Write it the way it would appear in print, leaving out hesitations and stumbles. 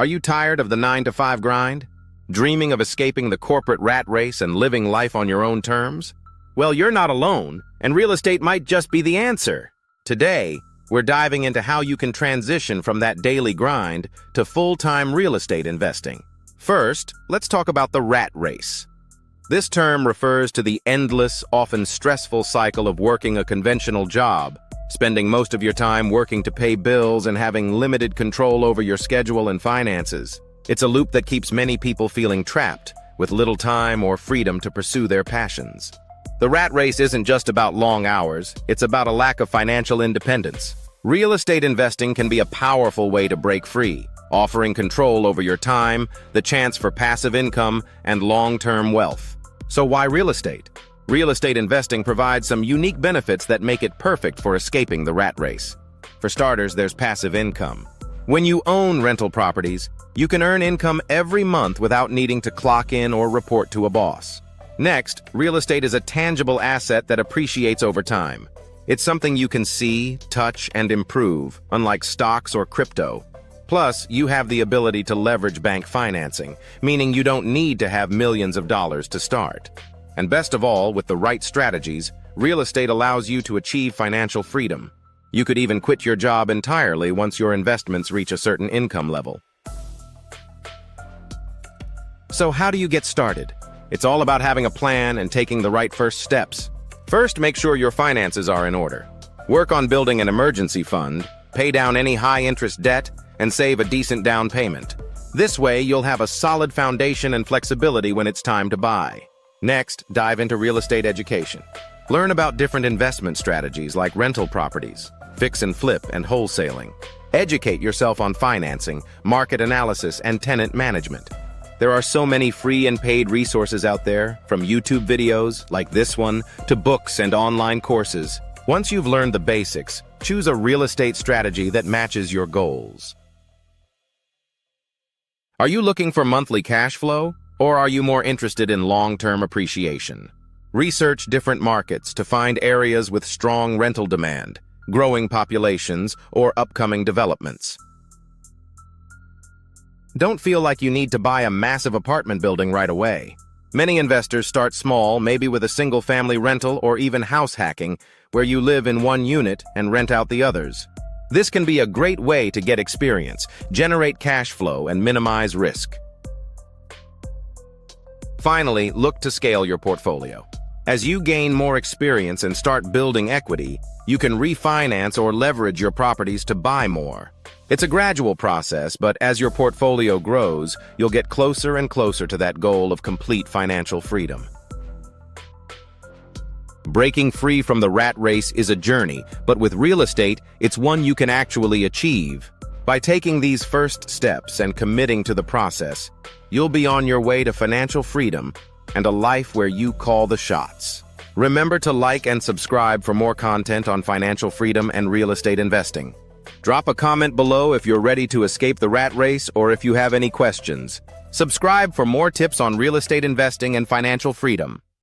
Are you tired of the 9-to-5 grind? Dreaming of escaping the corporate rat race and living life on your own terms? Well, you're not alone, and real estate might just be the answer. Today, we're diving into how you can transition from that daily grind to full-time real estate investing. First, let's talk about the rat race. This term refers to the endless, often stressful cycle of working a conventional job, spending most of your time working to pay bills and having limited control over your schedule and finances. It's a loop that keeps many people feeling trapped, with little time or freedom to pursue their passions. The rat race isn't just about long hours, it's about a lack of financial independence. Real estate investing can be a powerful way to break free, offering control over your time, the chance for passive income, and long-term wealth. So why real estate? Real estate investing provides some unique benefits that make it perfect for escaping the rat race. For starters, there's passive income. When you own rental properties, you can earn income every month without needing to clock in or report to a boss. Next, real estate is a tangible asset that appreciates over time. It's something you can see, touch, and improve, unlike stocks or crypto. Plus, you have the ability to leverage bank financing, meaning you don't need to have millions of dollars to start. And best of all, with the right strategies, real estate allows you to achieve financial freedom. You could even quit your job entirely once your investments reach a certain income level. So how do you get started? It's all about having a plan and taking the right first steps. First, make sure your finances are in order. Work on building an emergency fund, pay down any high-interest debt, and save a decent down payment. This way, you'll have a solid foundation and flexibility when it's time to buy. Next, dive into real estate education. Learn about different investment strategies like rental properties, fix and flip, and wholesaling. Educate yourself on financing, market analysis, and tenant management. There are so many free and paid resources out there, from YouTube videos like this one to books and online courses. Once you've learned the basics, choose a real estate strategy that matches your goals. Are you looking for monthly cash flow, or are you more interested in long-term appreciation? Research different markets to find areas with strong rental demand, growing populations, or upcoming developments. Don't feel like you need to buy a massive apartment building right away. Many investors start small, maybe with a single-family rental or even house hacking, where you live in one unit and rent out the others. This can be a great way to get experience, generate cash flow, and minimize risk. Finally, look to scale your portfolio. As you gain more experience and start building equity, you can refinance or leverage your properties to buy more. It's a gradual process, but as your portfolio grows, you'll get closer and closer to that goal of complete financial freedom. Breaking free from the rat race is a journey, but with real estate, it's one you can actually achieve. By taking these first steps and committing to the process, you'll be on your way to financial freedom and a life where you call the shots. Remember to like and subscribe for more content on financial freedom and real estate investing. Drop a comment below if you're ready to escape the rat race or if you have any questions. Subscribe for more tips on real estate investing and financial freedom.